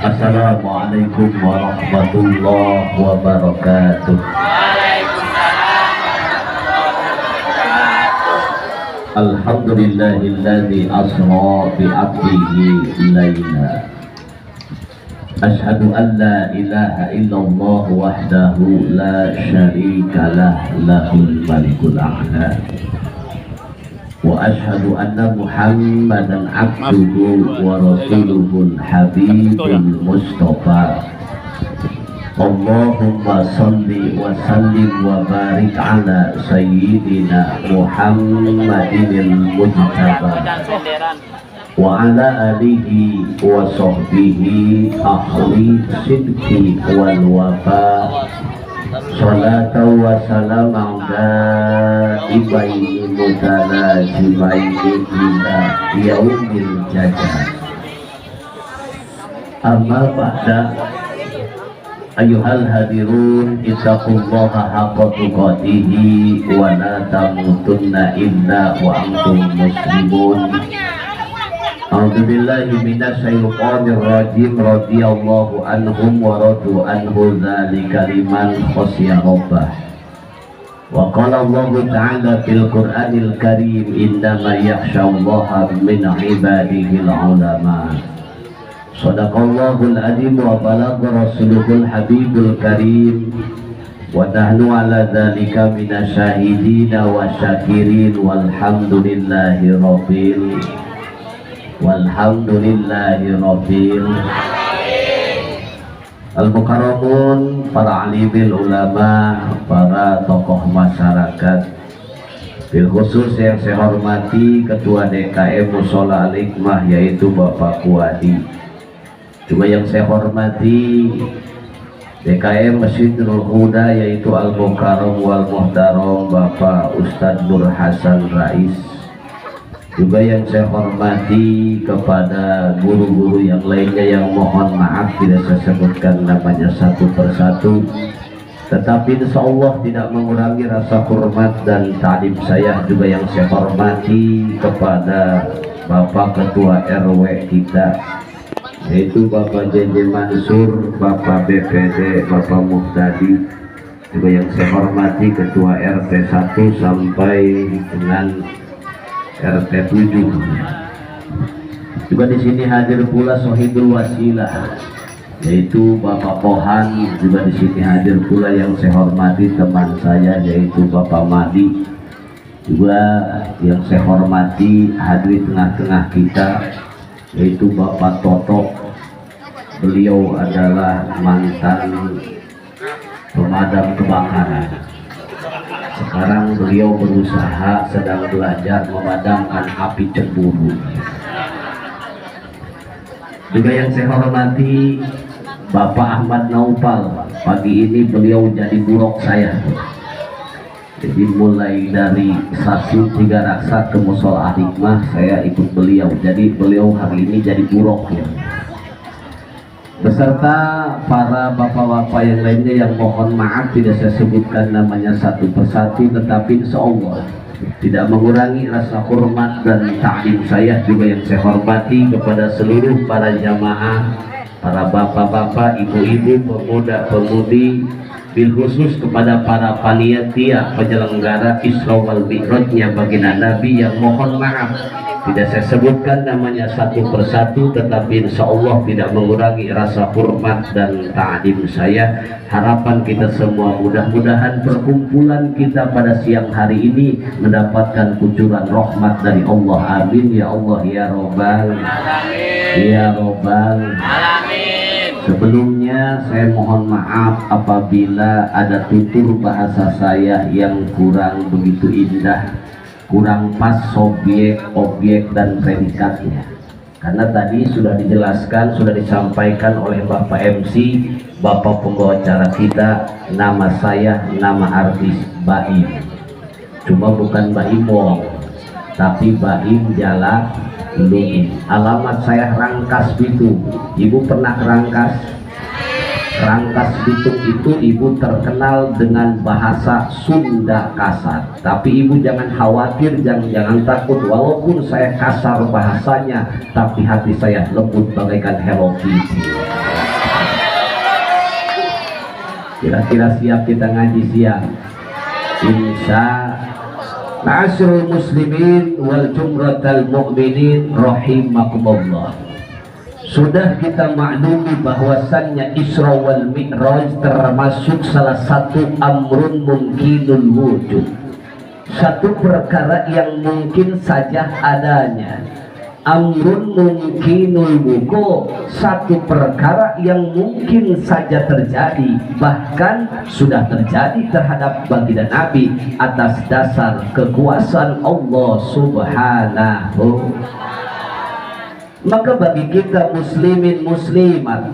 Assalamualaikum warahmatullahi wabarakatuh. Alhamdulillahilladzi asra bi 'abdihi laila. Asyhadu an la ilaha illallah wahdahu la syarika lah, lahul malikul a'la. Wa asyhadu anna Muhammadan abduhu wa rasuluhul habibul mustafa. Allahumma salli wa sallim wa barik ala sayyidina Muhammadinil mujtaba wa ala alihi wa sahbihi ahli sidqi wal wafa. Salatu wa salam ala ibaini mutalazimaini ila yaumil jazaa. Amma ba'da, ayyuhal hadirun, ittaqullaha haqqa tuqatih wa la tamutunna illa wa antum muslimun. A'udzubillahi minasyaitonir rajim. Radhiyallahu anhum wa radu anhu, dzalika liman khashiya rabbah. Wa qala Allahu ta'ala fil Qur'anil Karim, innama yakhshallaha min ibadihil ulama. Shadaqallahul adzim wa balagha rasuluhul habibul karim. Wa nahnu ala dzalika minasyahidina wa syakirin, walhamdulillahi rabbil al-mukarramun, para alimil ulama, para tokoh masyarakat, bil khusus yang saya hormati Ketua DKM Mushola Al-Hikmah yaitu Bapak Kuwadi. Juga yang saya hormati DKM Masjidul Huda yaitu Al-Mukarram wal Muhtaram Bapak Ustadz Nur Hasan Rais. Juga yang saya hormati kepada guru-guru yang lainnya yang mohon maaf tidak saya sebutkan namanya satu persatu, tetapi insya Allah tidak mengurangi rasa hormat dan ta'lim saya. Juga yang saya hormati kepada Bapak Ketua RW kita yaitu Bapak JJ Mansur, Bapak BPD, Bapak Muhtadi. Juga yang saya hormati Ketua RT 1 sampai dengan RT 7. Juga di sini hadir pula Sohibul Wasilah yaitu Bapak Pohan. Juga di sini hadir pula yang saya hormati teman saya yaitu Bapak Madi. Juga yang saya hormati hadir tengah-tengah kita yaitu Bapak Toto. Beliau adalah mantan pemadam kebakaran. Sekarang beliau berusaha sedang belajar memadamkan api cemburu. Juga yang saya hormati Bapak Ahmad Naupal. Pagi ini beliau jadi buruk saya. Jadi mulai dari stasiun Tiga Raksa ke Mushola Al-Hikmah saya ikut beliau. Jadi beliau hari ini jadi buruk ya. Beserta para bapak-bapak yang lainnya yang mohon maaf tidak saya sebutkan namanya satu persatu, tetapi insya Allah tidak mengurangi rasa hormat dan ta'lim saya. Juga yang saya hormati kepada seluruh para jamaah, para bapak-bapak, ibu-ibu, pemuda-pemudi, bil khusus kepada para panitia penyelenggara Isra wal Mi'rajnya baginda Nabi yang mohon maaf tidak saya sebutkan namanya satu persatu, tetapi insya Allah tidak mengurangi rasa hormat dan ta'lim saya. Harapan kita semua mudah-mudahan perkumpulan kita pada siang hari ini mendapatkan kucuran rahmat dari Allah. Amin ya Allah ya Robbal Alamin. Ya Robbal Alamin. Sebelumnya saya mohon maaf apabila ada tutur bahasa saya yang kurang begitu indah, kurang pas subjek, objek dan predikatnya. Karena tadi sudah dijelaskan, sudah disampaikan oleh Bapak MC, Bapak pembawa acara kita, nama saya, nama artis Baim. Cuma bukan Baim Wong, tapi Baim Jalak Lumi. Alamat saya Rangkas itu. Ibu pernah ke Rangkas? Rangkas Bitung itu ibu terkenal dengan bahasa Sunda kasar, tapi ibu jangan khawatir, jangan takut, walaupun saya kasar bahasanya, tapi hati saya lembut bagaikan Hello Kitty. Kira-kira siap kita ngaji siap? Insya Ma'asyiral muslimin wal jumratal mu'minin rahimakumullah. Sudah kita maklumi bahwasannya Isra wal Mi'raj termasuk salah satu amrun mungkinul wujud, satu perkara yang mungkin saja adanya. Amrun mungkinul wuku, satu perkara yang mungkin saja terjadi, bahkan sudah terjadi terhadap baginda Nabi atas dasar kekuasaan Allah Subhanahu. Maka bagi kita muslimin muslimat,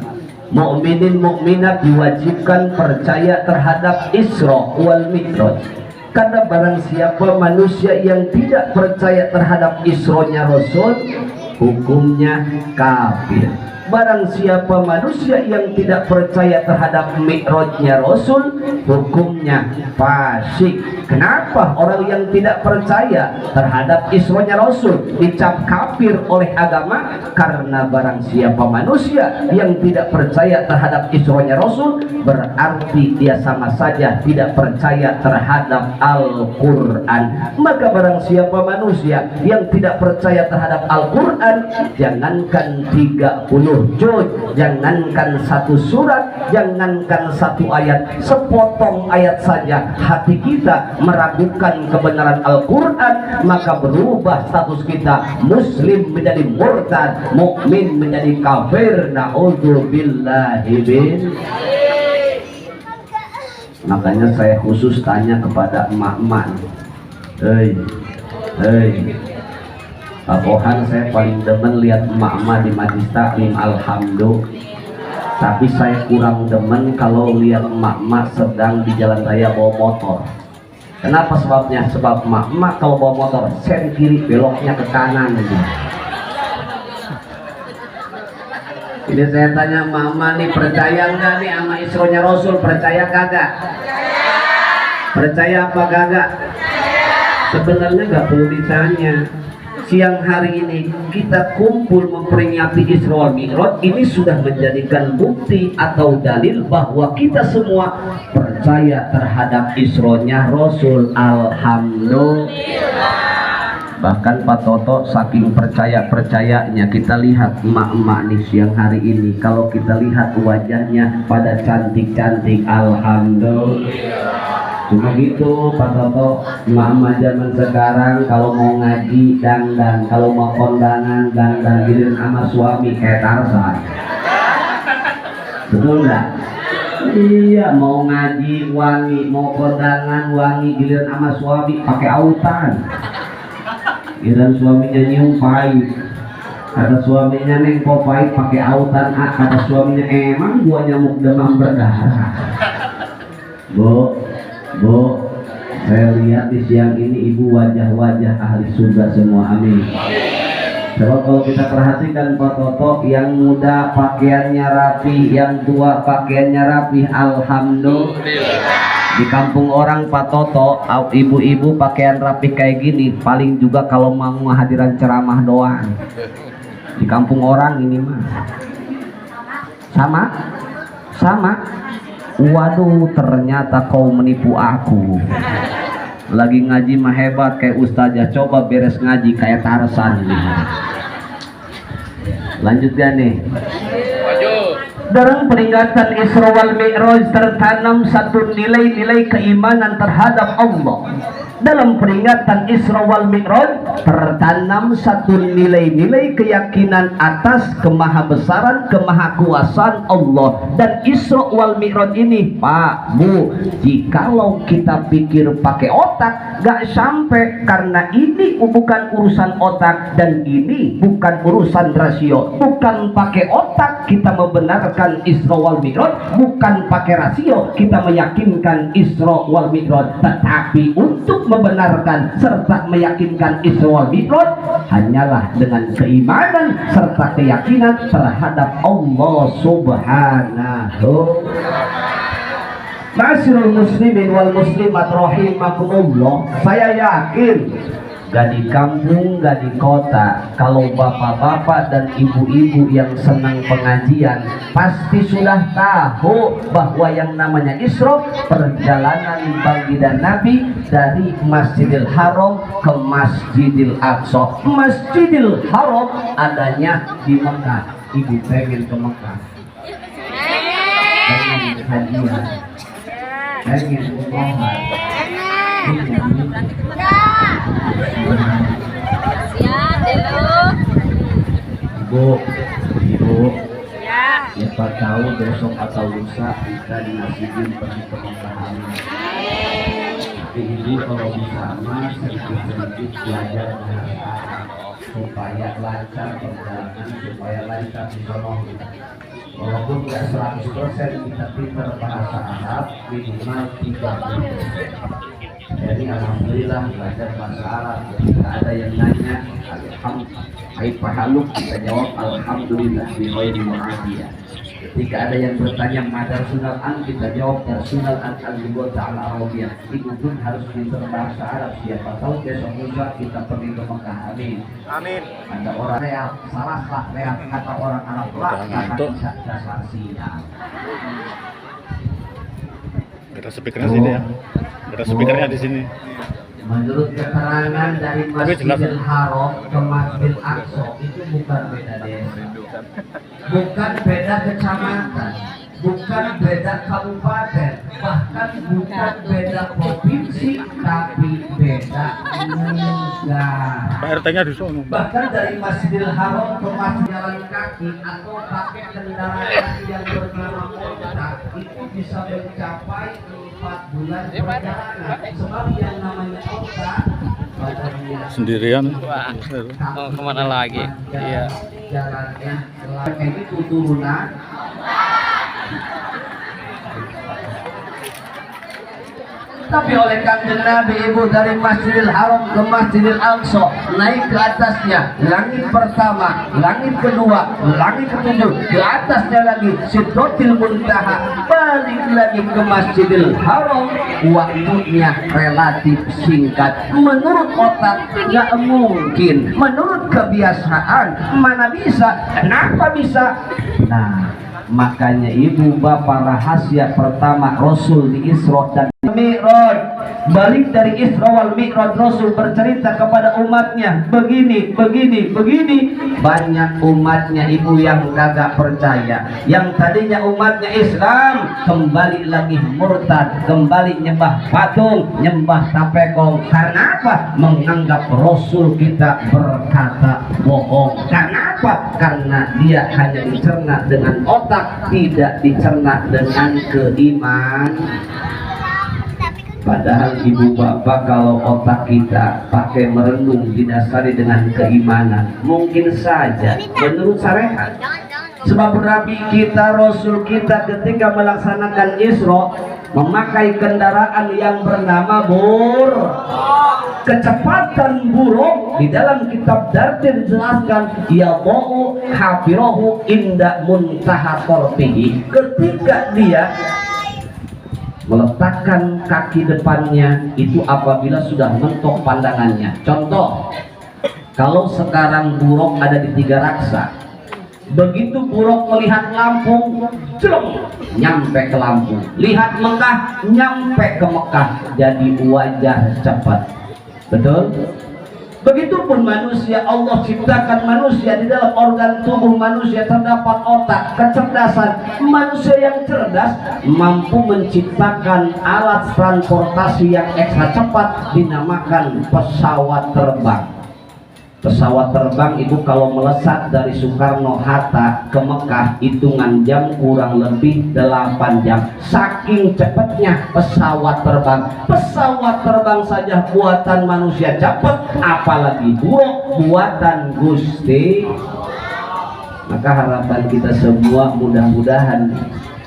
mukminin mukminat diwajibkan percaya terhadap Isra wal Mi'raj. Karena barang siapa manusia yang tidak percaya terhadap Isra-nya Rasul, hukumnya kafir. Barang siapa manusia yang tidak percaya terhadap Mi'rajnya Rasul, hukumnya fasik. Kenapa orang yang tidak percaya terhadap Isra-nya Rasul dicap kafir oleh agama? Karena barang siapa manusia yang tidak percaya terhadap Isra-nya Rasul, berarti dia sama saja tidak percaya terhadap Al-Quran. Maka barang siapa manusia yang tidak percaya terhadap Al-Quran, jangankan 30 juz, jangankan satu surat, jangankan satu ayat, sepotong ayat saja hati kita meragukan kebenaran Al-Quran, maka berubah status kita, muslim menjadi murtad, mukmin menjadi kafir. Na'udzubillahi min. Makanya saya khusus tanya kepada emak-emak, Pak Pohan, saya paling demen lihat emak-emak di majlis taklim, alhamdulillah. Tapi saya kurang demen kalau lihat emak-emak sedang di jalan raya bawa motor. Kenapa sebabnya? Sebab emak-emak kalau bawa motor sen kiri, beloknya ke kanan gitu. Ini saya tanya mama nih, percaya nggak nih sama Isra-nya Rasul? Percaya kagak? Percaya apa kagak? Sebenarnya nggak perlu ditanya. Siang hari ini kita kumpul memperingati Isra wal Mi'raj, ini sudah menjadikan bukti atau dalil bahwa kita semua percaya terhadap Isra-nya Rasul. Alhamdulillah. Bahkan Pak Toto saking percayanya, kita lihat emak-emak nih siang hari ini, kalau kita lihat wajahnya pada cantik-cantik. Alhamdulillah. Cuma gitu Pak Toto, emak-emak zaman sekarang kalau mau ngaji dandan, kalau mau kondangan dandan, giliran sama suami kayak Tarzan. Betul nggak? Iya, mau ngaji wangi, mau kondangan wangi, giliran sama suami pakai autan. Giliran suaminya nyium pahit, kata suaminya neng kok pahit pakai autan. Kata suaminya emang gua nyamuk demam berdarah. Bu, saya lihat di siang ini ibu wajah-wajah ahli surga semua, amin. Coba kalau kita perhatikan Pak Toto, yang muda pakaiannya rapi, yang tua pakaiannya rapi, alhamdulillah. Di kampung orang Pak Toto, ibu-ibu pakaian rapi kayak gini, paling juga kalau mau hadiran ceramah doang. Di kampung orang ini mah sama. Waduh, ternyata kau menipu aku. Lagi ngaji mah hebat kayak ustazah, coba beres ngaji kayak Tarzan nih. Lanjut ya nih. Dalam peringatan Isra wal Mi'raj tertanam satu nilai-nilai keimanan terhadap Allah. Dalam peringatan Isra wal Mi'raj tertanam satu nilai-nilai keyakinan atas kemahabesaran, kemahakuasaan Allah. Dan Isra wal Mi'raj ini, Pak, Bu, jikalau kita pikir pakai otak, gak sampai. Karena ini bukan urusan otak dan ini bukan urusan rasio. Bukan pakai otak kita membenarkan Isra wal Mi'raj, bukan pakai rasio kita meyakinkan Isra wal Mi'raj. Tetapi untuk membenarkan serta meyakinkan Isra wal Mi'raj hanyalah dengan keimanan serta keyakinan terhadap Allah Subhanahu. Ma'asyiral muslimin wal muslimat rahimakumullah, saya yakin gak di kampung, gak di kota, kalau bapak-bapak dan ibu-ibu yang senang pengajian pasti sudah tahu bahwa yang namanya Isra perjalanan baginda Nabi dari Masjidil Haram ke Masjidil Aqsa. Masjidil Haram adanya di Mekah. Ibu pengen ke Mekah, pengen hadiah, pengen umroh. Ibu, siapa tahu besok atau lusa kita dinasibin pergi ke Mekah. Tapi ibu kalau bisa mas sedikit belajar bahasa supaya lancar perjalanan, supaya lancar di sana. Walaupun tidak 100% kita pintar bahasa Arab, minimal 30%. Jadi alhamdulillah belajar bahasa Arab. Jika ada yang nanya, alhamdulillah, kita jawab alhamdulillah bi khairi mu'afiyah. Ketika ada yang bertanya madar sunal an, kita jawab darsunal an al-lughat al-arabiyah. Ibu pun harus pintar bahasa Arab. Siapa tahu besok lusa kita pergi ke Mekah. Amin. Amin. Ada orang yang salah kata orang Arab lah, kata bisa dasar sinyal. Ada speakernya sini ya. Ada speakernya di sini. Menurut keterangan dari Masjidil Haram ke Masjidil Aqsa itu bukan beda desa, bukan beda kecamatan, bukan beda kabupaten, bahkan bukan beda provinsi, tapi beda negara. Pak RT-nya di sana. Bahkan dari Masjidil Haram ke Masjid jalan kaki atau pakai kendaraan yang bernama kota itu bisa mencapai 4 bulan perjalanan. Sebab yang namanya kota sendirian. Mau kemana lagi? Iya. Jalannya ini turunan. Tapi oleh kanjeng Nabi ibu dari Masjidil Haram ke Masjidil Aqsa naik ke atasnya langit pertama, langit kedua, langit ketujuh, ke atasnya lagi Sidratil Muntaha, balik lagi ke Masjidil Haram. Waktunya relatif singkat. Menurut otak nggak mungkin, menurut kebiasaan mana bisa, kenapa bisa? Nah, makanya ibu bapak rahasia pertama Rasul di Isra dan Mi'raj. Balik dari Isra wal Mi'raj Rasul bercerita kepada umatnya begini. Banyak umatnya ibu yang kagak percaya. Yang tadinya umatnya Islam kembali lagi murtad, kembali nyembah patung, nyembah tapekong. Karena apa? Menganggap Rasul kita berkata bohong. Karena apa? Karena dia hanya dicerna dengan otak, tidak dicerna dengan keimanan. Padahal ibu bapak kalau otak kita pakai merenung didasari dengan keimanan, mungkin saja menurut syariat. Sebab Nabi kita, Rasul kita ketika melaksanakan Isra memakai kendaraan yang bernama buruk. Kecepatan buruk di dalam kitab Dardir dijelaskan ya mau hafirohu inda muntaha torpihi. Ketika dia meletakkan kaki depannya itu apabila sudah mentok pandangannya. Contoh, kalau sekarang buruk ada di Tiga Raksa, begitu buruk melihat Lampung, nyampe ke Lampung. Lihat Mekah, nyampe ke Mekah. Jadi wajah cepat. Betul? Begitupun manusia, Allah ciptakan manusia, di dalam organ tubuh manusia terdapat otak, kecerdasan. Manusia yang cerdas mampu menciptakan alat transportasi yang ekstra cepat, dinamakan pesawat terbang. Pesawat terbang itu kalau melesat dari Soekarno-Hatta ke Mekah hitungan jam kurang lebih 8 jam. Saking cepatnya pesawat terbang. Pesawat terbang saja buatan manusia cepat, apalagi buruk buatan Gusti. Maka harapan kita semua mudah-mudahan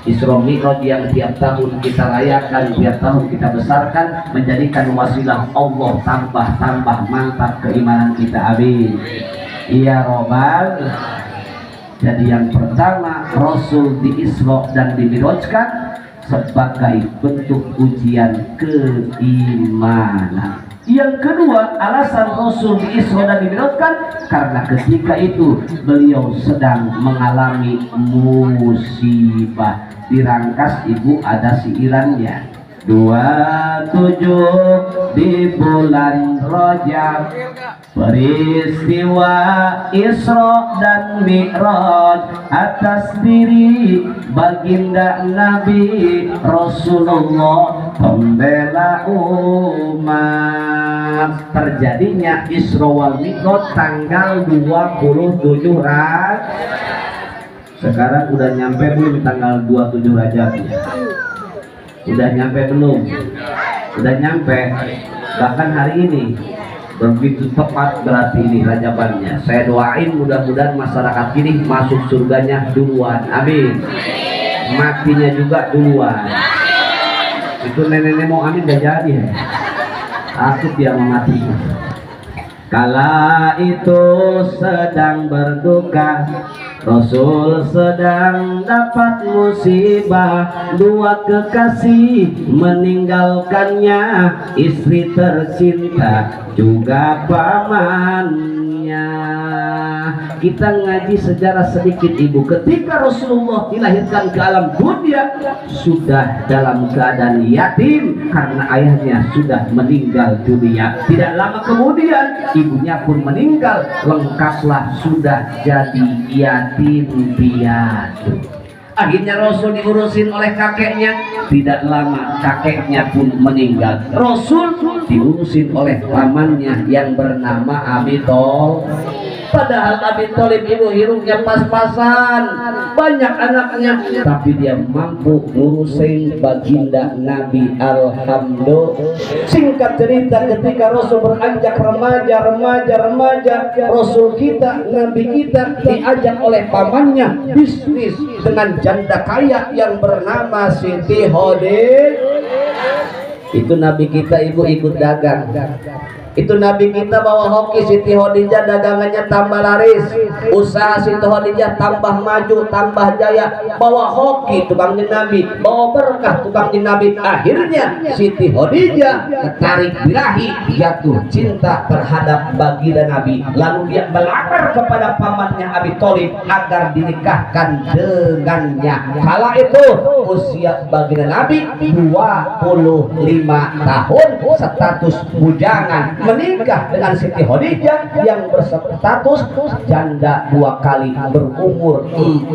Isra Mi'raj yang tiap tahun kita rayakan, tiap tahun kita besarkan, menjadikan wasilah Allah tambah mantap keimanan kita. Amin ya robbal. Jadi yang pertama, Rasul di Isra dan Dimi'rajkan sebagai bentuk ujian keimanan. Yang kedua, alasan Rasul di Isra dan Dimi'rajkan karena ketika itu beliau sedang mengalami musibah. Dirangkas ibu ada siirannya. 27 di bulan Rajab, peristiwa Isra dan Mi'raj atas diri baginda Nabi Rasulullah pembela umat. Terjadinya Isra wal Mi'raj tanggal 27 Rajab. Sekarang udah nyampe belum tanggal 27 Rajabnya? Udah nyampe belum? Udah nyampe. Bahkan hari ini begitu tepat berarti ini Rajabannya. Saya doain mudah-mudahan masyarakat ini masuk surganya duluan. Amin. Matinya juga duluan. Itu nenek-nenek mau amin gak jadi ya? Takut dia mati. Kala itu sedang berduka, Rasul sedang dapat musibah. Dua kekasih meninggalkannya, istri tercinta juga pamannya. Kita ngaji sejarah sedikit ibu. Ketika Rasulullah dilahirkan ke alam dunia, sudah dalam keadaan yatim karena ayahnya sudah meninggal dunia. Tidak lama kemudian ibunya pun meninggal, lengkaplah sudah jadi yatim piatu. Akhirnya Rasul diurusin oleh kakeknya. Tidak lama kakeknya pun meninggal. Rasul diurusin oleh pamannya yang bernama Abi Thalib. Padahal Abi Thalib ibu hidupnya pas-pasan, banyak anaknya, tapi dia mampu ngurusin baginda Nabi. Alhamdulillah. Singkat cerita, ketika Rasul beranjak remaja, Rasul kita, Nabi kita diajak oleh pamannya bisnis dengan janda kaya yang bernama Siti Khadijah. Itu Nabi kita ibu ikut dagang. Itu Nabi kita bawa hoki, Siti Khadijah dagangannya tambah laris, usaha Siti Khadijah tambah maju, tambah jaya. Bawa hoki tukangnya Nabi, bawa berkah tukangnya Nabi. Akhirnya Siti Khadijah tertarik birahi, jatuh cinta terhadap baginda Nabi. Lalu dia melamar kepada pamannya Abi Thalib agar dinikahkan dengannya. Kala itu usia baginda Nabi 25 tahun, status bujangan, menikah dengan Siti Khadijah yang berstatus janda 2 kali, berumur 40.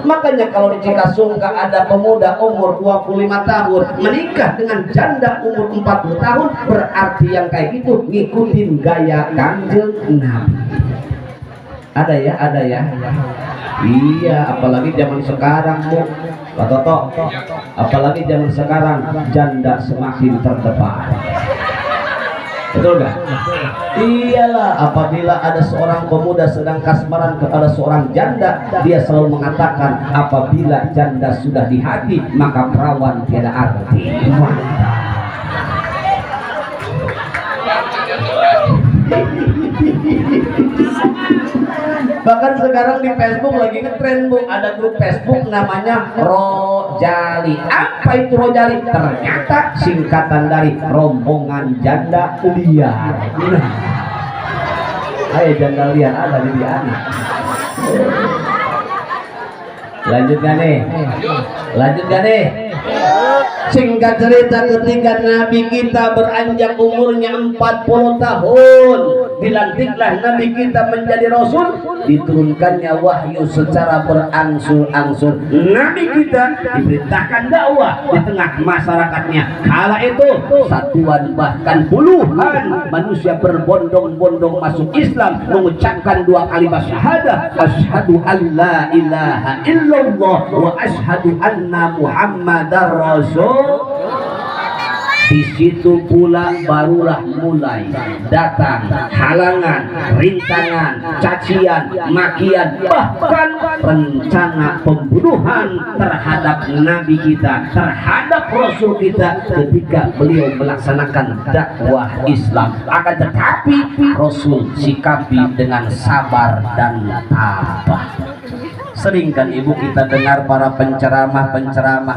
Makanya kalau di Cikasungka ada pemuda umur 25 tahun menikah dengan janda umur 40 tahun, berarti yang kayak gitu ngikutin gaya Kanjeng Nabi. Ada ya? Iya, apalagi zaman sekarang Bu, Pak Toto, apalagi zaman sekarang janda semakin terdepan. Betul gak? Iyalah, apabila ada seorang pemuda sedang kasmaran kepada seorang janda, dia selalu mengatakan apabila janda sudah di hati maka perawan tiada arti. Bahkan sekarang di Facebook lagi ngetren Bu, ada grup Facebook namanya Rojali. Apa itu Rojali? Ternyata singkatan dari rombongan janda liar. Ayo janda liar ada di dia. Lanjutkan nih. Singkat cerita, ketika Nabi kita beranjak umurnya 40 tahun, dilantiklah Nabi kita menjadi Rasul, diturunkannya wahyu secara berangsur-angsur. Nabi kita diberitakan dakwah di tengah masyarakatnya. Kala itu satuan bahkan puluhan manusia berbondong-bondong masuk Islam, mengucapkan 2 kalimat syahadah, asyhadu an la ilaha illallah wa asyhadu anna muhammadar rasul. Di situ pula barulah mulai datang halangan, rintangan, cacian, makian, bahkan rencana pembunuhan terhadap Nabi kita, terhadap Rasul kita ketika beliau melaksanakan dakwah Islam. Akan tetapi Rasul sikapi dengan sabar dan tabah. Sering kan ibu kita dengar para penceramah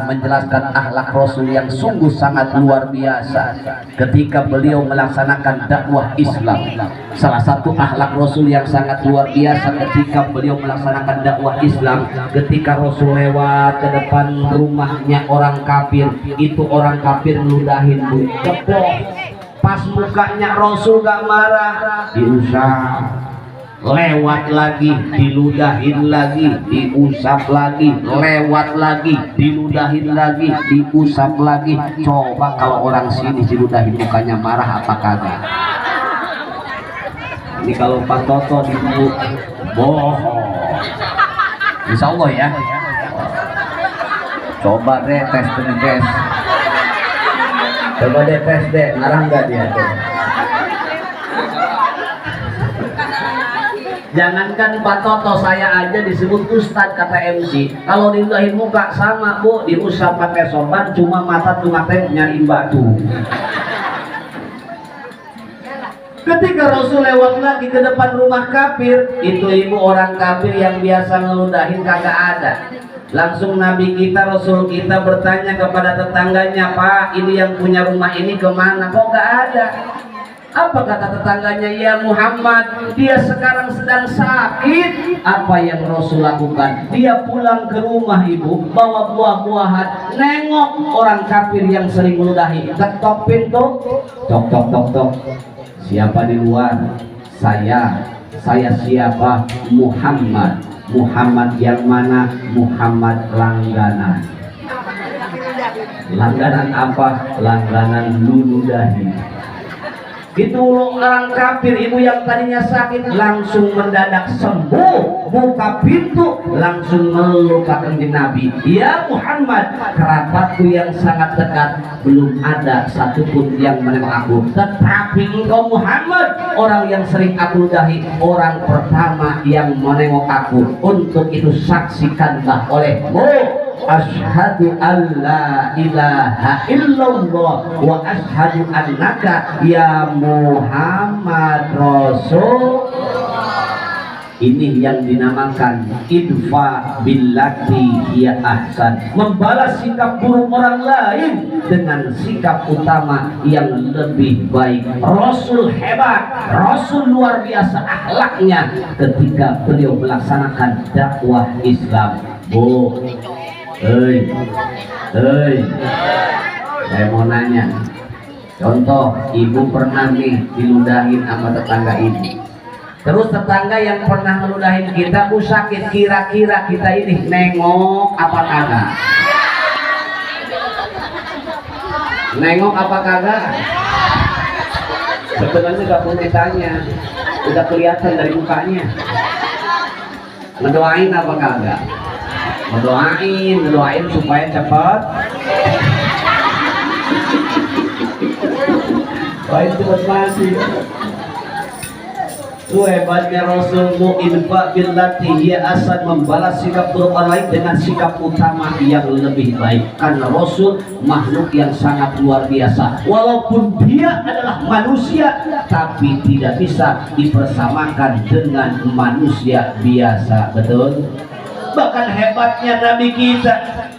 menjelaskan akhlak Rasul yang sungguh sangat luar biasa ketika beliau melaksanakan dakwah Islam. Salah satu akhlak Rasul yang sangat luar biasa ketika beliau melaksanakan dakwah Islam, ketika Rasul lewat ke depan rumahnya orang kafir, itu orang kafir ngeludahin bu, kepoh. Pas mukanya Rasul gak marah, diusap. Lewat lagi, diludahin lagi, diusap lagi, lewat lagi, diludahin lagi, diusap lagi. Coba kalau orang sini diludahin mukanya marah apa kagak? Ini kalau Pak Toto dibunuh bohong. Insya Allah ya. Coba deh tes. Coba deh tes deh, ngarang nggak dia tuh? Jangankan Pak Toto, saya aja disebut Ustadz kata MC. Kalau diludahin muka sama bu, diusap pakai sorban, cuma mata tuh ngapain nyariin batu. Ketika Rasul lewat lagi ke depan rumah kafir, itu ibu orang kafir yang biasa ngeludahin kagak ada. Langsung Nabi kita, Rasul kita bertanya kepada tetangganya, Pak, ini yang punya rumah ini kemana? Kok gak ada? Apa kata tetangganya? Ya Muhammad, dia sekarang sedang sakit. Apa yang Rasul lakukan? Dia pulang ke rumah ibu, bawa buah-buahan, nengok orang kafir yang sering meludahi, ketok pintu, tok. Siapa di luar? Saya siapa? Muhammad. Muhammad yang mana? Muhammad langganan. Langganan apa? Langganan ludahi. Itu orang kafir ibu yang tadinya sakit langsung mendadak sembuh, buka pintu langsung meluk kanjeng Nabi. Ya Muhammad, kerabatku yang sangat dekat, belum ada satupun yang menengok aku, tetapi engkau Muhammad, orang yang sering aku ludahi, orang pertama yang menengok aku. Untuk itu saksikanlah olehmu, asyhadu an la ilaha illallah wa asyhadu annaka ya Muhammad Rasul. Ini yang dinamakan idfa billati hiya ahsan, membalas sikap buruk orang lain dengan sikap utama yang lebih baik. Rasul hebat, Rasul luar biasa akhlaknya ketika beliau melaksanakan dakwah Islam. Bu, saya mau nanya, contoh ibu pernah nih diludahin sama tetangga ibu, terus tetangga yang pernah meludahin kita bu sakit, kira-kira kita ini nengok apa kagak? Nengok apa kagak? Sebenarnya gak perlu ditanya, udah kelihatan dari mukanya. Ngedoain apa kagak? Ngedoain supaya cepat. Baik cepat mati. Itu hebatnya Rasul, mu'infa billati hiya asad, membalas sikap buruk orang lain dengan sikap utama yang lebih baik. Karena Rasul makhluk yang sangat luar biasa. Walaupun dia adalah manusia, tapi tidak bisa dipersamakan dengan manusia biasa. Betul? Bahkan hebatnya Nabi kita,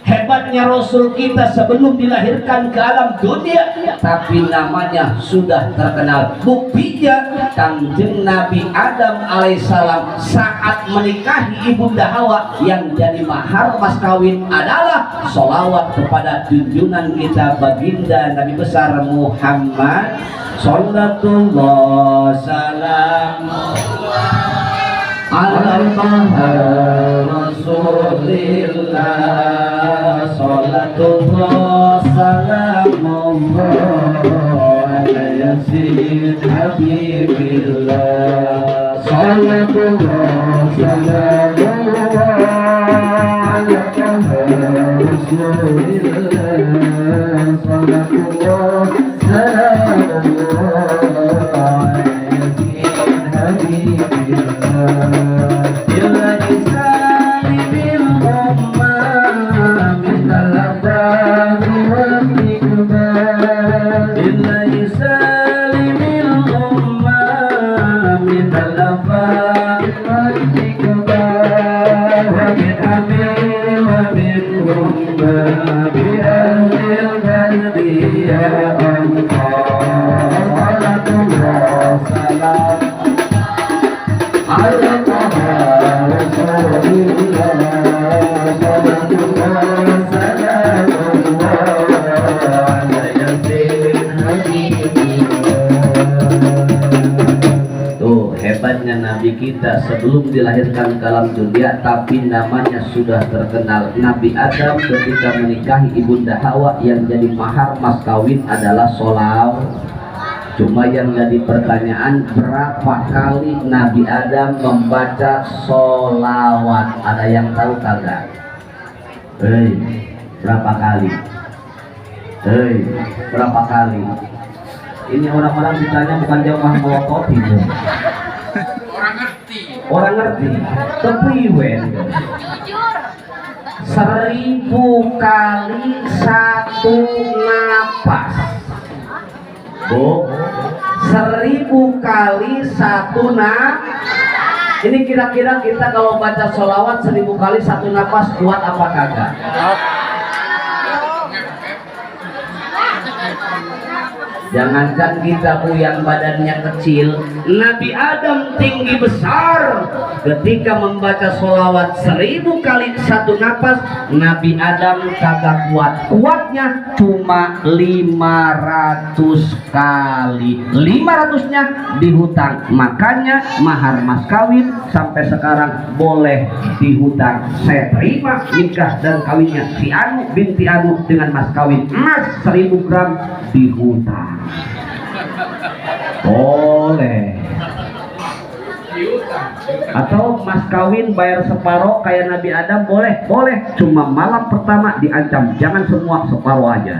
hebatnya Rasul kita sebelum dilahirkan ke alam dunia, tapi namanya sudah terkenal. Buktinya Kanjeng Nabi Adam alaihissalam saat menikahi ibunda Hawa, yang jadi mahar mas kawin adalah sholawat kepada junjungan kita baginda Nabi besar Muhammad sallallahu salam ala Rasulillah, salatullah salamullah ala yasin habibillah, salatullah salamullah ala Rasulillah, salatullah Tuh hebatnya Nabi kita sebelum dilahirkan ke alam dunia tapi namanya sudah terkenal. Nabi Adam ketika menikahi ibunda Hawa yang jadi mahar mas kawin adalah sholawat. Cuma yang jadi pertanyaan, berapa kali Nabi Adam membaca sholawat? Ada yang tahu kagak? Berapa kali? Berapa kali? Ini orang-orang ditanya bukan jamaah melokoti. Orang ngerti. Kepriwen. 1000 kali satu napas. Bu, 1000 kali satu napas. Ini kira-kira kita kalau baca sholawat 1000 kali satu napas kuat apa kagak? Jangankan kita yang badannya kecil, Nabi Adam tinggi besar. Ketika membaca sholawat 1000 kali satu napas, Nabi Adam kagak kuat. Kuatnya cuma 500 kali. 500-nya dihutang. Makanya mahar mas kawin sampai sekarang boleh dihutang. Saya terima nikah dan kawinnya si Anu binti Anu dengan mas kawin emas 1000 gram dihutang. Boleh. Atau mas kawin bayar separoh kayak Nabi Adam boleh? Boleh. Cuma malam pertama diancam jangan semua, separoh aja.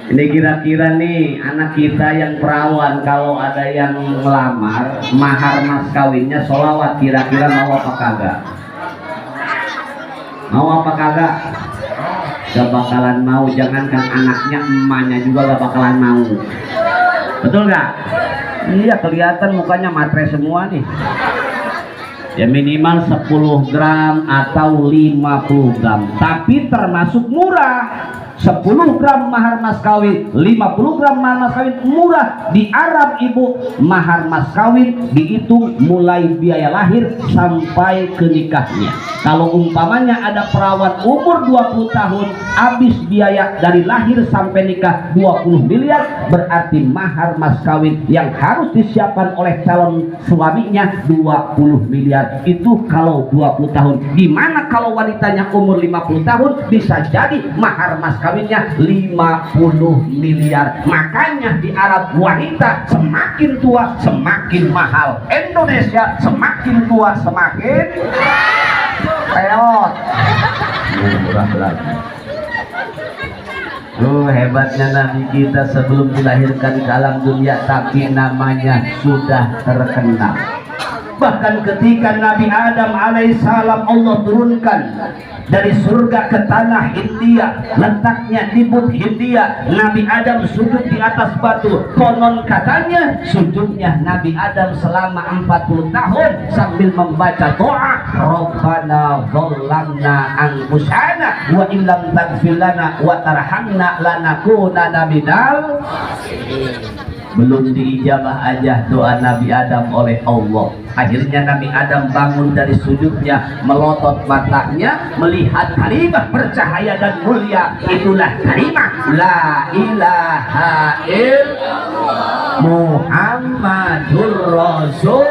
Ini kira-kira nih anak kita yang perawan kalau ada yang melamar mahar mas kawinnya sholawat, kira-kira mau apa kagak? Mau apa kagak? Gak bakalan mau, jangankan anaknya, emaknya juga gak bakalan mau. Betul gak? Iya, kelihatan mukanya matre semua nih. Ya minimal 10 gram atau 50 gram, tapi termasuk murah. 10 gram mahar mas kawin, 50 gram mahar mas kawin murah. Di Arab ibu, mahar mas kawin dihitung mulai biaya lahir sampai ke nikahnya. Kalau umpamanya ada perawan umur 20 tahun habis biaya dari lahir sampai nikah 20 miliar, berarti mahar mas kawin yang harus disiapkan oleh calon suaminya 20 miliar. Itu kalau 20 tahun. Dimana kalau wanitanya umur 50 tahun bisa jadi mahar mas kawinnya 50 miliar. Makanya di Arab wanita semakin tua semakin mahal. Indonesia semakin tua semakin peot. Murah lagi. Hebatnya Nabi kita sebelum dilahirkan ke alam dunia tapi namanya sudah terkenal. Bahkan ketika Nabi Adam alaihissalam Allah turunkan dari surga ke tanah India, letaknya di Bukit Hindia, Nabi Adam sujud di atas batu. Konon katanya sujudnya Nabi Adam selama 40 tahun sambil membaca doa, Rabbana dhallamna anfusana wa illam taghfir lana wa tarhamna lanakunanna minal. Belum diijabah aja doa Nabi Adam oleh Allah. Akhirnya Nabi Adam bangun dari sujudnya, melotot matanya, melihat kalimah bercahaya dan mulia. Itulah kalimah La ilaha illallah Muhammadur Rasul.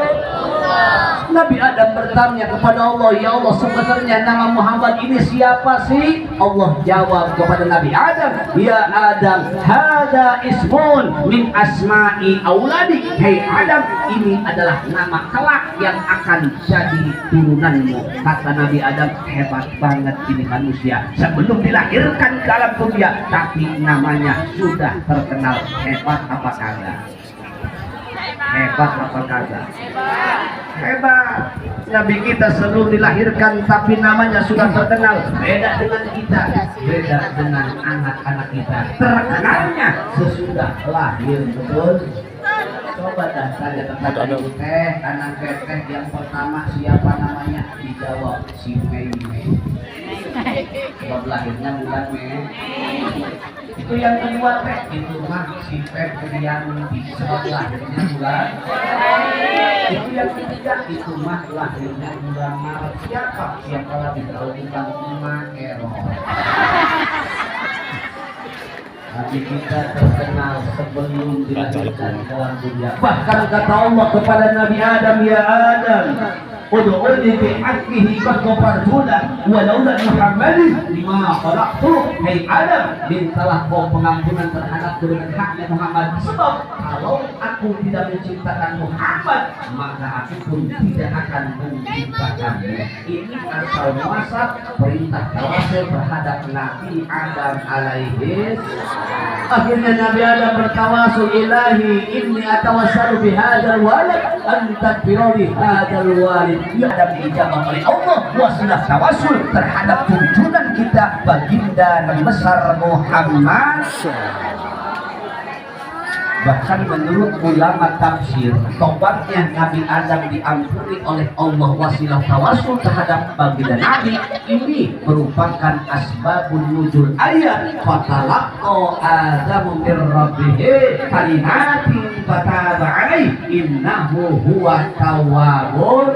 Nabi Adam bertanya kepada Allah, ya Allah sebenarnya nama Muhammad ini siapa sih? Allah jawab kepada Nabi Adam, ya Adam, hada ismun min asma'i auladi. Hei Adam, ini adalah nama kelak yang akan jadi turunanmu. Kata Nabi Adam, hebat banget ini manusia. Sebelum dilahirkan ke alam dunia, tapi namanya sudah terkenal. Hebat apa kagak? Hebat apa kagak? Hebat. Nabi kita sebelum dilahirkan tapi namanya sudah terkenal. Beda dengan kita, beda dengan anak-anak kita. Terkenalnya sesudah lahir. Betul? coba dah tanya tentang ibu teh, anak teh yang pertama siapa namanya? Dijawab si Mei. Sebab lahirnya bulan Mei. Itu yang kedua teh, itu mah si Febrianti. Sebab lahirnya bulan. Itu yang ketiga, itu mah lahirnya bulan Maret. Siapa? Siapa lagi tahu tentang Emak Ero? Tapi kita terkenal sebelum dilahirkan dalam dunia. Bahkan kata Allah kepada Nabi Adam, ya Adam, ud'uni bi'haqqihi faqafartulah walaula Muhammadin lima khalaqtu. Hai Adam, mintalah kau pengampunan terhadap dengan haknya Muhammad. Sebab kalau aku tidak menciptakan Muhammad, maka aku pun tidak akan menciptakanmu. Ini asal muasal perintah tawasul terhadap Nabi Adam alaihi. Akhirnya Nabi Adam bertawasul, ilahi inni atawassalu bihadzal walad an tadbiruni hadzal walid. Ya Adam diijabah oleh Allah, wasilah tawasul terhadap junjungan kita baginda Nabi besar Muhammad. Bahkan menurut ulama tafsir, tobatnya Nabi Adam diampuni oleh Allah wasilah tawasul terhadap baginda Nabi ini merupakan asbabun nuzul ayat fatalaqqa Adamu min rabbih kalimatin fataba alaihi innahu huwa tawwabur.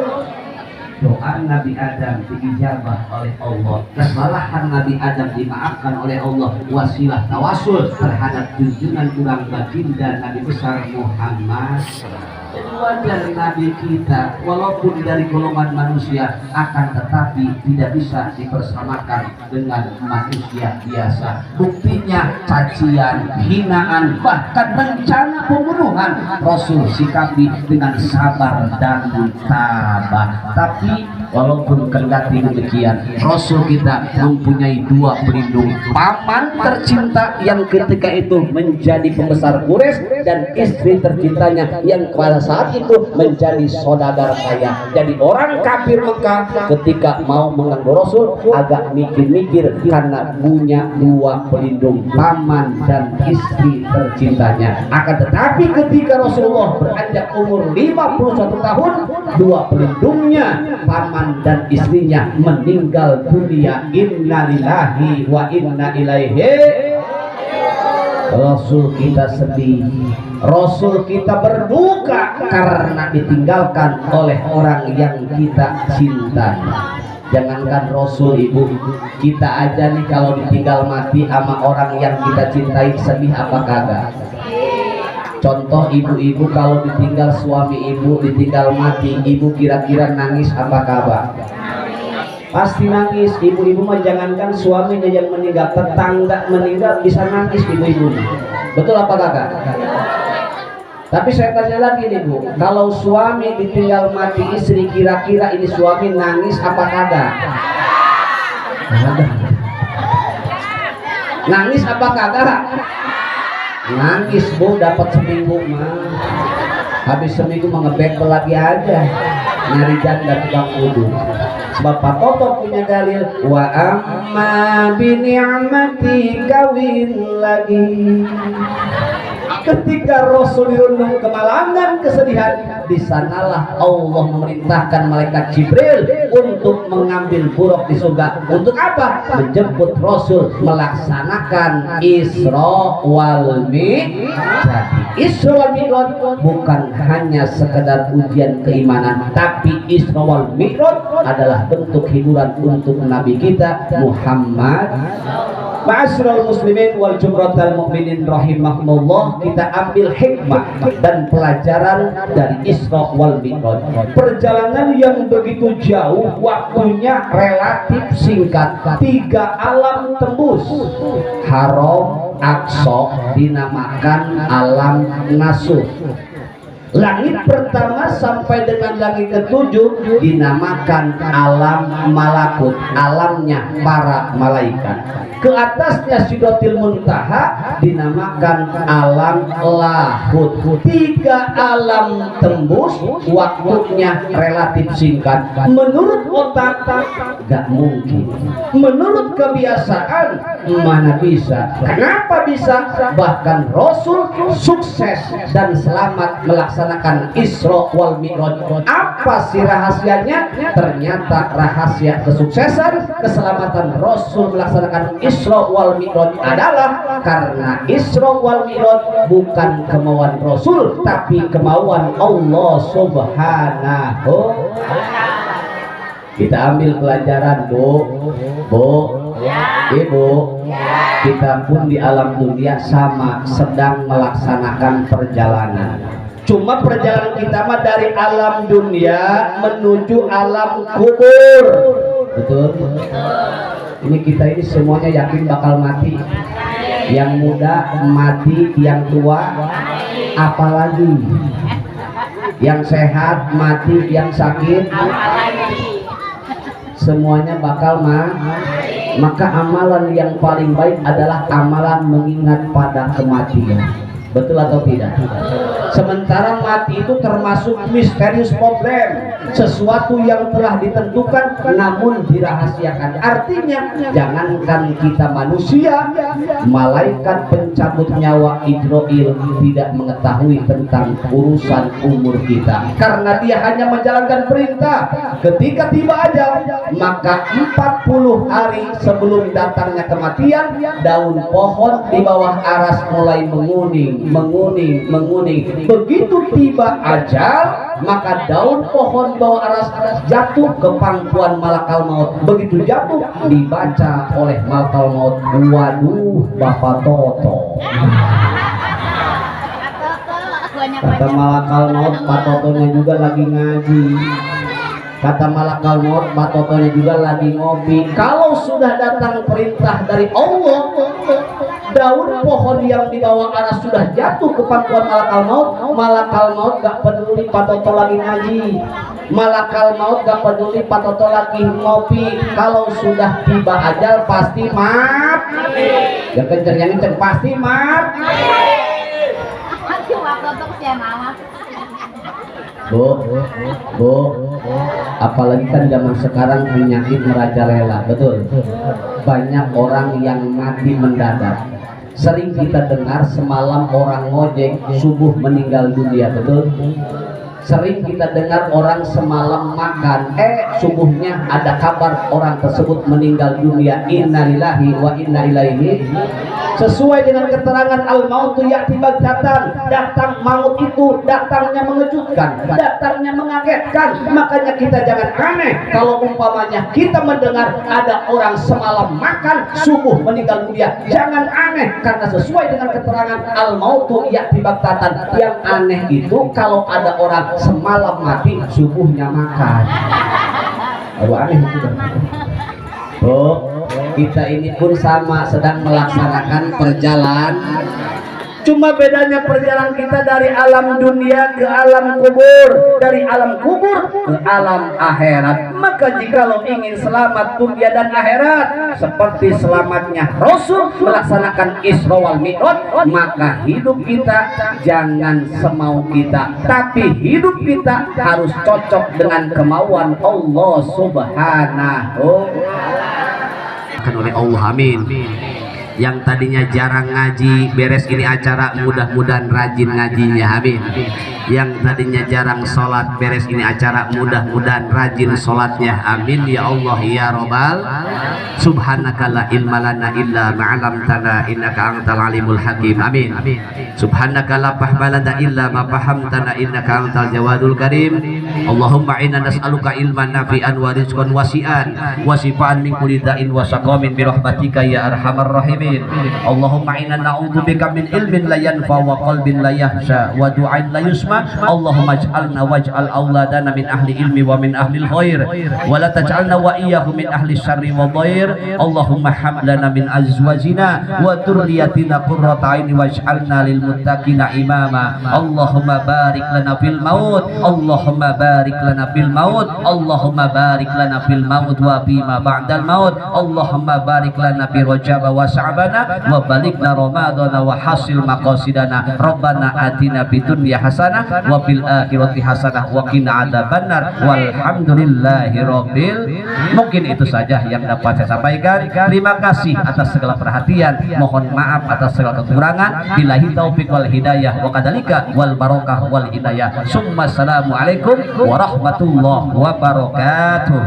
Doa Nabi Adam diijabah oleh Allah, kesalahan Nabi Adam dimaafkan oleh Allah, wasilah tawasul terhadap junjungan kurang baginda Nabi besar Muhammad. Kedua dari Nabi kita, walaupun dari golongan manusia, akan tetapi tidak bisa dipersamakan dengan manusia biasa. Buktinya cacian, hinaan, bahkan rencana pembunuhan Rasul sikapi dengan sabar dan tabah. Tapi walaupun kendati demikian, Rasul kita mempunyai dua pelindung, paman tercinta yang ketika itu menjadi pembesar Quraisy dan istri tercintanya yang pada saat itu menjadi saudagar kaya. Jadi orang kafir Mekah ketika mau mengganggu Rasul agak mikir-mikir karena punya dua pelindung, paman dan istri tercintanya. Akan tetapi ketika Rasulullah beranjak umur 51 tahun, dua pelindungnya, paman dan istrinya, meninggal dunia. Innalillahi wa inna ilaihi. Rasul kita sedih, Rasul kita berduka karena ditinggalkan oleh orang yang kita cinta. Jangankan Rasul, ibu, kita aja nih kalau ditinggal mati sama orang yang kita cintai sedih apa kagak? Contoh ibu-ibu kalau ditinggal suami ibu, ditinggal mati, ibu kira-kira nangis apa kabar? Pasti nangis. Ibu-ibu mah jangankan suaminya yang meninggal, tetangga meninggal bisa nangis ibu-ibu. Betul apa kagak? Tapi saya tanya lagi nih Bu, kalau suami ditinggal mati istri, kira-kira ini suami nangis apa kagak? Nangis apa kagak? Nangis Bu, dapat seminggu mah. Habis seminggu mengebek lagi aja, nyari janda tukang wudu. Sebab Pak Toto punya dalil, wa amma bi ni'mati kawin lagi. Ketika Rasul dirundung kemalangan, kesedihan, di sanalah Allah memerintahkan malaikat Jibril untuk mengambil buruk di surga. Untuk apa? Menjemput Rasul melaksanakan Isra wal Mi'raj. Isra wal Mi'raj bukan hanya sekedar ujian keimanan, tapi Isra wal Mi'raj adalah bentuk hiburan untuk Nabi kita Muhammad. Ma'asyiral muslimin wal jumratal mukminin rahimakumullah, kita ambil hikmah dan pelajaran dari Isra wal Mi'raj. Perjalanan yang begitu jauh, waktunya relatif singkat. 3 alam tembus. Haram, Aqsa dinamakan alam nasuh. Langit pertama sampai dengan langit ke-7 dinamakan alam malakut, alamnya para malaikat. Ke atasnya Sidratil Muntaha dinamakan alam lahut. 3 alam tembus, waktunya relatif singkat. Menurut otak gak mungkin, menurut kebiasaan mana bisa. Kenapa bisa? Bahkan Rasul sukses dan selamat melaksanakan Isra wal Mi'raj. Apa sih rahasianya? Ternyata rahasia kesuksesan keselamatan Rasul melaksanakan Isra wal Mi'raj adalah karena Isra wal Mi'raj bukan kemauan Rasul, tapi kemauan Allah Subhanahu. Kita ambil pelajaran, Bu, Ibu. Kita pun di alam dunia sama, sedang melaksanakan perjalanan. Cuma perjalanan kita mah dari alam dunia menuju alam kubur. Betul? Ini kita ini semuanya yakin bakal mati. Yang muda mati, yang tua apalagi. Yang sehat mati, yang sakit semuanya bakal mati. Maka amalan yang paling baik adalah amalan mengingat pada kematian. Betul atau tidak? Sementara mati itu termasuk misterius problem, sesuatu yang telah ditentukan namun dirahasiakan. Artinya jangankan kita manusia, malaikat pencabut nyawa Israil tidak mengetahui tentang urusan umur kita, karena dia hanya menjalankan perintah. Ketika tiba ajal, maka 40 hari sebelum datangnya kematian, daun pohon di bawah aras mulai menguning. Begitu tiba ajal, maka daun pohon bawah aras jatuh ke pangkuan malakal maut. Begitu jatuh, dibaca oleh malakal maut, waduh Bapak Toto. Kata malakal maut, Pak Totonya juga lagi ngaji. Kata malakal maut, Pak Totonya juga lagi ngopi. Kalau sudah datang perintah dari Allah, daun pohon yang di bawah aras sudah jatuh ke pangkuan malakal maut gak peduli Pak Toto lagi ngaji, malakal maut gak peduli Pak Toto lagi ngopi. Kalau sudah tiba ajal pasti mati. Ya kenceng pasti mati. Bu, apalagi kan zaman sekarang penyakit merajalela, betul. Banyak orang yang mati mendadak. Sering kita dengar semalam orang ngojek subuh meninggal dunia, betul. Sering kita dengar orang semalam makan, subuhnya ada kabar orang tersebut meninggal dunia. Innalillahi wa inna ilaihi. Sesuai dengan keterangan al-mautu ya'ti baghtatan, datang maut itu datangnya mengejutkan, datangnya mengagetkan. Makanya kita jangan aneh kalau umpamanya kita mendengar ada orang semalam makan subuh meninggal dunia. Jangan aneh, karena sesuai dengan keterangan al-mautu ya'ti baghtatan. Yang aneh itu kalau ada orang semalam mati subuhnya makan. Aduh, aneh itu. Kita ini pun sama, sedang melaksanakan perjalanan. Cuma bedanya perjalanan kita dari alam dunia ke alam kubur, dari alam kubur ke alam akhirat. Maka jikalau ingin selamat dunia dan akhirat seperti selamatnya Rasul melaksanakan Isra wal Mi'raj, maka hidup kita jangan semau kita, tapi hidup kita harus cocok dengan kemauan Allah Subhanahu oleh Allah. Amin. Yang tadinya jarang ngaji, beres ini acara mudah-mudahan rajin ngajinya. Amin. Yang tadinya jarang sholat, beres ini acara mudah-mudahan rajin sholatnya. Amin ya Allah ya Rabbal. Subhanaka la ilma lana illa ma 'allamtana innaka antal alimul hakim. Amin. Subhanaka la fahma lana illa ma fahamtana innaka antal jawadul karim. Allahumma inna nas'aluka ilman nafi'an wa rizqan wasi'an wa shifaan min kulli da'in wa saqamin bi rahmatika ya arhamar rahimin. Allahumma inna na'udzubika min ilmin la yanfa wa qalbin la yahsha wa du'ain la yusma. Allahumma ij'alna waj'al auladana min ahli ilmi wa min ahli khair wa la taj'alna wa iyyahum min ahli syarri wa dhair. Allahumma hab lana min azwajina wa dhurriyyatina qurrata a'yun waj'alna lil muttaqina imama. Allahumma barik lana fil maut. Allahumma barik lana fil maut. Allahumma barik lana fil maut wa bima ba'dal maut. Allahumma barik lana fi rajab wa sya'bana wa baligna ramadana wa hasil maqasidana rabbana atina fid dunya hasanah wa fil akhirati hasanah wa qina adzabannar walhamdulillahi rabbil. Mungkin itu saja yang dapat saya sampaikan. Terima kasih atas segala perhatian, mohon maaf atas segala kekurangan. Billahi taufiq wal hidayah wa kadzalika wal barokah wal inayah. Summa assalamualaikum warahmatullahi wabarakatuh.